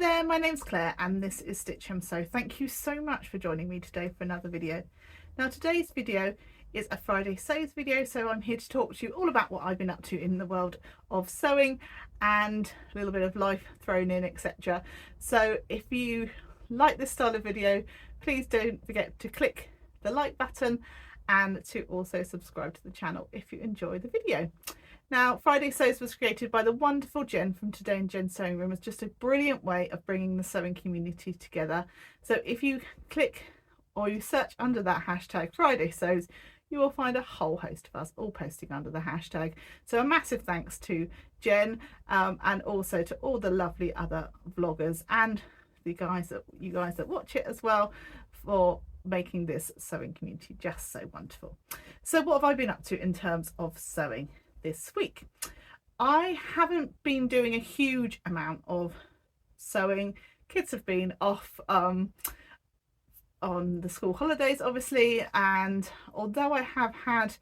there, my name's Claire and this is Stitch Hem Sew. Thank you so much for joining me today for another video. Now today's video is a Friday Sews video, so I'm here to talk to you all about what I've been up to in the world of sewing and a little bit of life thrown in, etc. So if you like this style of video, please don't forget to click the like button and to also subscribe to the channel if you enjoy the video. Now, Friday Sews was created by the wonderful Jen from Today in Jen's Sewing Room. It's just a brilliant way of bringing the sewing community together. So if you click or you search under that hashtag Friday Sews, you will find a whole host of us all posting under the hashtag. So a massive thanks to Jen and also to all the lovely other vloggers and you guys that watch it as well for making this sewing community just so wonderful. So what have I been up to in terms of sewing this week? I haven't been doing a huge amount of sewing. Kids have been off on the school holidays obviously, and although I have had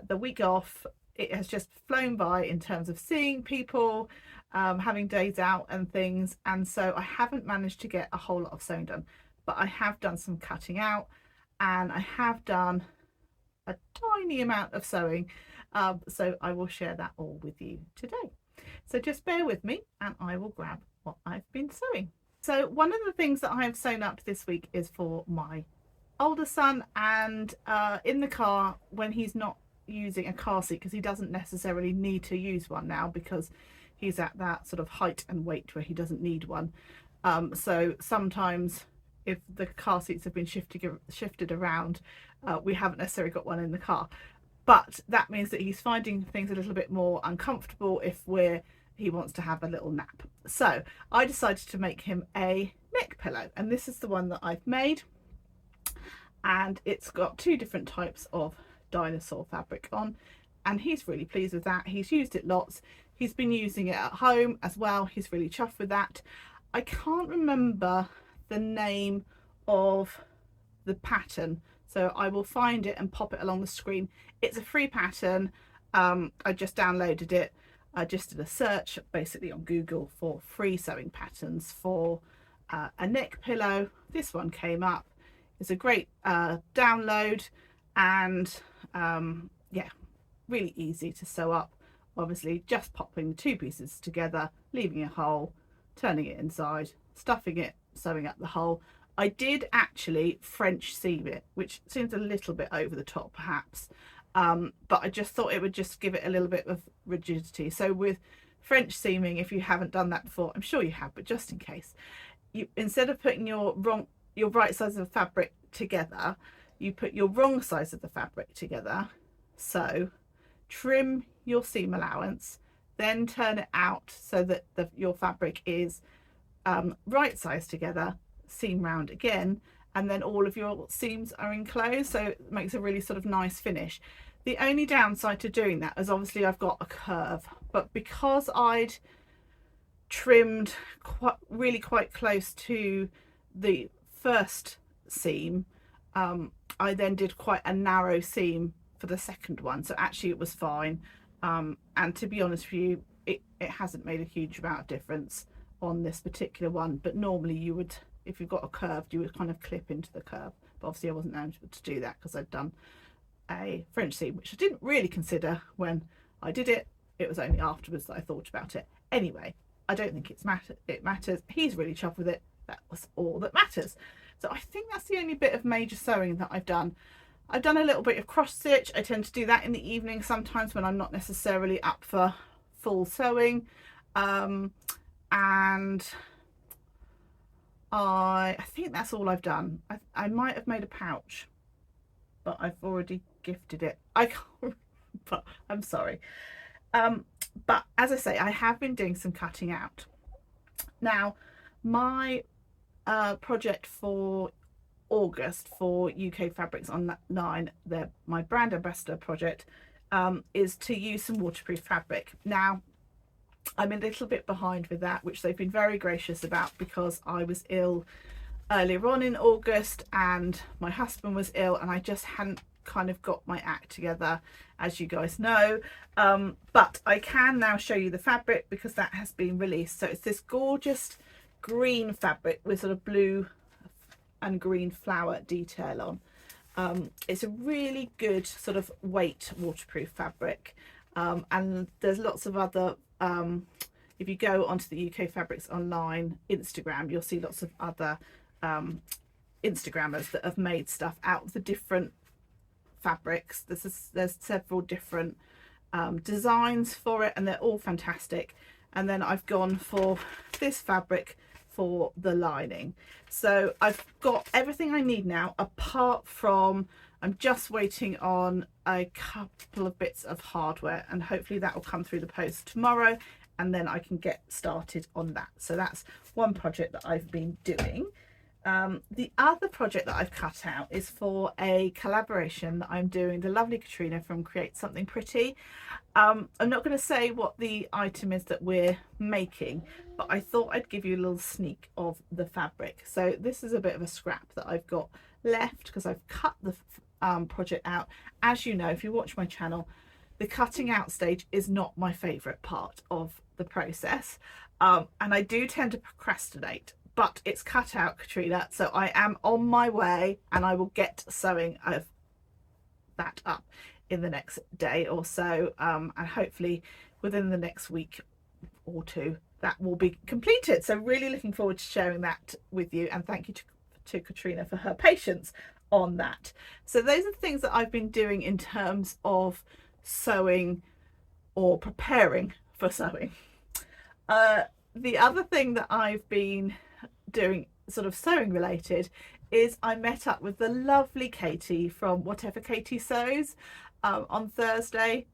the week off, it has just flown by in terms of seeing people, having days out and things, and so I haven't managed to get a whole lot of sewing done, but I have done some cutting out and I have done a tiny amount of sewing. So I will share that all with you today. So just bear with me and I will grab what I've been sewing. So one of the things that I have sewn up this week is for my older son, and in the car when he's not using a car seat, because he doesn't necessarily need to use one now because he's at that sort of height and weight where he doesn't need one. So sometimes if the car seats have been shifted around, we haven't necessarily got one in the car. But that means that he's finding things a little bit more uncomfortable if he wants to have a little nap. So I decided to make him a neck pillow, and this is the one that I've made, and it's got two different types of dinosaur fabric on, and he's really pleased with that. He's used it lots. He's been using it at home as well. He's really chuffed with that. I can't remember the name of the pattern, so I will find it and pop it along the screen. It's a free pattern. I just downloaded it. I just did a search basically on Google for free sewing patterns for a neck pillow. This one came up. It's a great download, and yeah, really easy to sew up. Obviously just popping the two pieces together, leaving a hole, turning it inside, stuffing it, sewing up the hole. I did actually French seam it, which seems a little bit over the top perhaps, but I just thought it would just give it a little bit of rigidity. So with French seaming, if you haven't done that before, I'm sure you have, but just in case, you, instead of putting your right size of the fabric together, you put your wrong size of the fabric together. So trim your seam allowance, then turn it out so that your fabric is right size together, seam round again, and then all of your seams are enclosed, so it makes a really sort of nice finish. The only downside to doing that is obviously I've got a curve, but because I'd trimmed really quite close to the first seam, I then did quite a narrow seam for the second one, so actually it was fine. And to be honest with you, it hasn't made a huge amount of difference on this particular one, but normally you would, if you've got a curved, you would kind of clip into the curve, but obviously I wasn't able to do that because I'd done a French seam, which I didn't really consider when I did it. It was only afterwards that I thought about it. Anyway, I don't think it matters. He's really chuffed with it. That was all that matters. So I think that's the only bit of major sewing that I've done. I've done a little bit of cross stitch. I tend to do that in the evening sometimes when I'm not necessarily up for full sewing, and I think that's all I've done. I might have made a pouch, but I've already gifted it. I can't remember. I'm sorry. But as I say, I have been doing some cutting out. Now, my project for August for UK Fabrics Online, my brand ambassador project, is to use some waterproof fabric. Now, I'm a little bit behind with that, which they've been very gracious about, because I was ill earlier on in August and my husband was ill and I just hadn't kind of got my act together, as you guys know. But I can now show you the fabric because that has been released. So it's this gorgeous green fabric with sort of blue and green flower detail on. It's a really good sort of weight waterproof fabric, and there's lots of other, if you go onto the UK Fabrics Online Instagram, you'll see lots of other Instagrammers that have made stuff out of the different fabrics. There's several different designs for it, and they're all fantastic. And then I've gone for this fabric for the lining. So I've got everything I need now, apart from I'm just waiting on a couple of bits of hardware, and hopefully that will come through the post tomorrow, and then I can get started on that. So that's one project that I've been doing. The other project that I've cut out is for a collaboration that I'm doing, the lovely Katrina from Create Something Pretty. I'm not going to say what the item is that we're making, but I thought I'd give you a little sneak of the fabric. So this is a bit of a scrap that I've got left because I've cut the project out. As you know, if you watch my channel, the cutting out stage is not my favourite part of the process, and I do tend to procrastinate. But it's cut out, Katrina, so I am on my way, and I will get sewing of that up in the next day or so, and hopefully within the next week or two that will be completed. So really looking forward to sharing that with you, and thank you to Katrina for her patience on that. So those are the things that I've been doing in terms of sewing or preparing for sewing. The other thing that I've been doing sort of sewing related is I met up with the lovely Katie from Whatever Katie Sews on Thursday,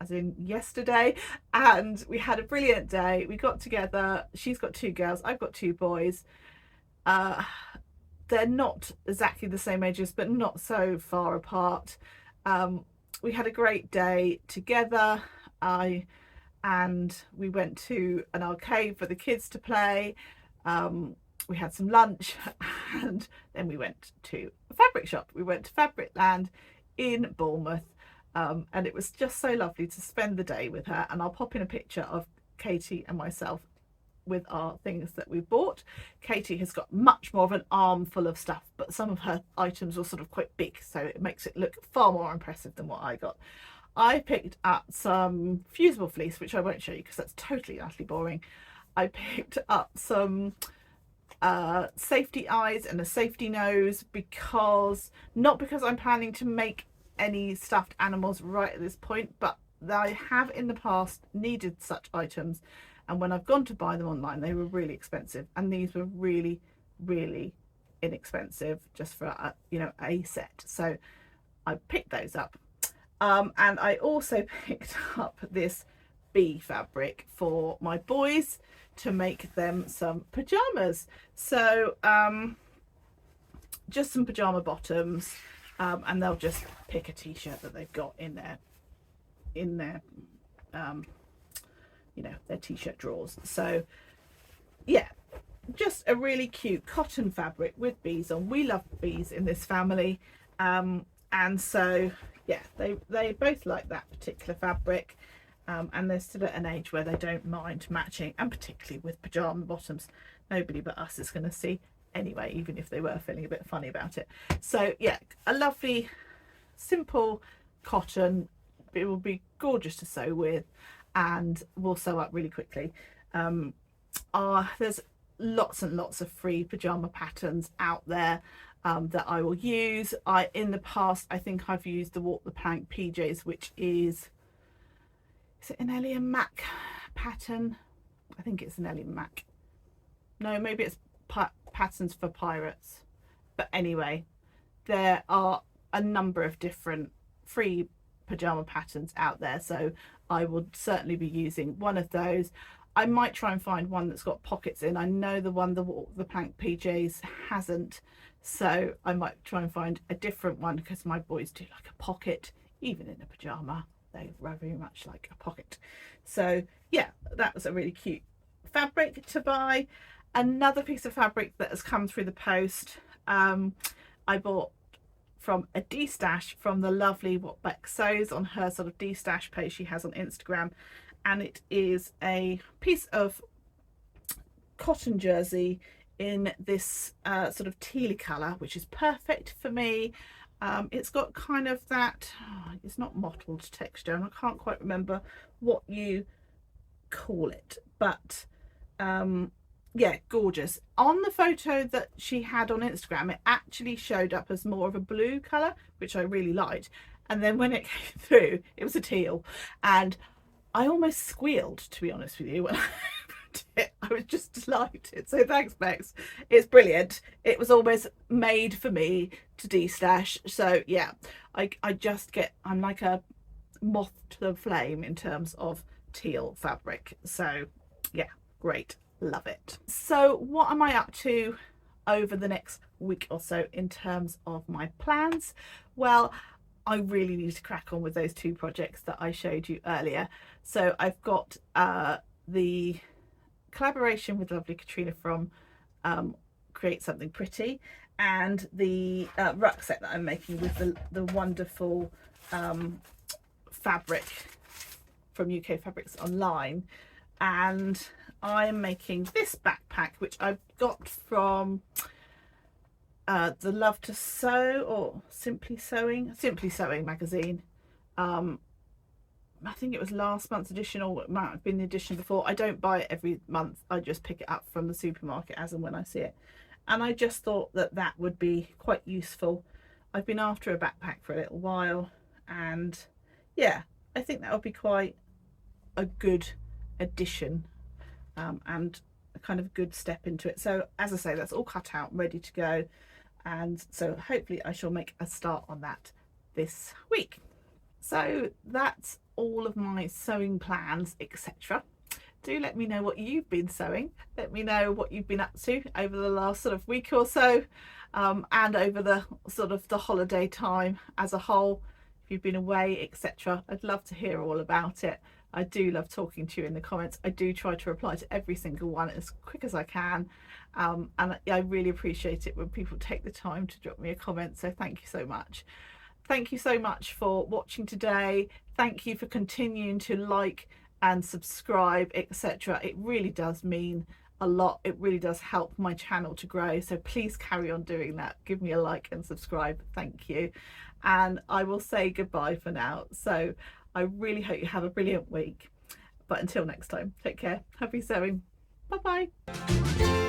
as in yesterday, and we had a brilliant day. We got together. She's got 2 girls, I've got 2 boys. They're not exactly the same ages, but not so far apart. We had a great day together, and we went to an arcade for the kids to play. We had some lunch, and then we went to a fabric shop. We went to Fabric Land in Bournemouth, and it was just so lovely to spend the day with her. And I'll pop in a picture of Katie and myself with our things that we bought. Katie has got much more of an arm full of stuff, but some of her items were sort of quite big, so it makes it look far more impressive than what I got. I picked up some fusible fleece, which I won't show you because that's totally utterly boring. I picked up some safety eyes and a safety nose, because not because I'm planning to make any stuffed animals right at this point, but I have in the past needed such items, and when I've gone to buy them online they were really expensive, and these were really inexpensive just for a, you know, a set. So I picked those up, and I also picked up this bee fabric for my boys to make them some pajamas. So just some pajama bottoms, and they'll just pick a t-shirt that they've got in their you know, their t-shirt drawers. So yeah, just a really cute cotton fabric with bees on. We love bees in this family, and so yeah, they both like that particular fabric. And they're still at an age where they don't mind matching, and particularly with pajama bottoms, nobody but us is going to see anyway, even if they were feeling a bit funny about it. So yeah, a lovely simple cotton. It will be gorgeous to sew with, and we'll sew up really quickly. There's lots and lots of free pajama patterns out there that I will use. In the past I think I've used the Walk the Plank PJs, which is it an Ellie and Mac pattern? I think it's an Ellie and Mac. No, maybe it's patterns for pirates. But anyway, there are a number of different free pajama patterns out there, so I would certainly be using one of those. I might try and find one that's got pockets in. I know the one, the Walk the Plank PJs, hasn't, so I might try and find a different one, because my boys do like a pocket, even in a pajama. They very much like a pocket. So yeah, that was a really cute fabric to buy. Another piece of fabric that has come through the post, I bought from a D-stash from the lovely What Beck Sews on her sort of D-stash page she has on Instagram, and it is a piece of cotton jersey in this sort of tealy colour, which is perfect for me. It's got kind of that, it's not mottled texture, and I can't quite remember what you call it, but yeah, gorgeous. On the photo that she had on Instagram, it actually showed up as more of a blue colour, which I really liked, and then when it came through it was a teal, and I almost squealed, to be honest with you, when I opened it. I was just delighted. So thanks, Bex. It's brilliant. It was almost made for me to de-stash. So yeah, I just get, I'm like a moth to the flame in terms of teal fabric. So yeah, great. Love it. So what am I up to over the next week or so in terms of my plans? Well, I really need to crack on with those 2 projects that I showed you earlier. So I've got the collaboration with lovely Katrina from Create Something Pretty, and the rucksack that I'm making with the wonderful fabric from UK Fabrics Online. And I'm making this backpack, which I've got from the Love to Sew, or Simply Sewing magazine. I think it was last month's edition, or it might have been the edition before. I don't buy it every month, I just pick it up from the supermarket as and when I see it, and I just thought that that would be quite useful. I've been after a backpack for a little while, and yeah, I think that would be quite a good addition, and a kind of good step into it. So as I say, that's all cut out, ready to go, and so hopefully I shall make a start on that this week. So that's all of my sewing plans, etc. Do let me know what you've been sewing. Let me know what you've been up to over the last sort of week or so, and over the sort of the holiday time as a whole, if you've been away, etc. I'd love to hear all about it. I do love talking to you in the comments. I do try to reply to every single one as quick as I can, and I really appreciate it when people take the time to drop me a comment, so thank you so much. Thank you so much for watching today. Thank you for continuing to like and subscribe, etc. It really does mean a lot. It really does help my channel to grow, so please carry on doing that. Give me a like and subscribe. Thank you, and I will say goodbye for now. So I really hope you have a brilliant week, but until next time, take care, happy sewing, bye bye.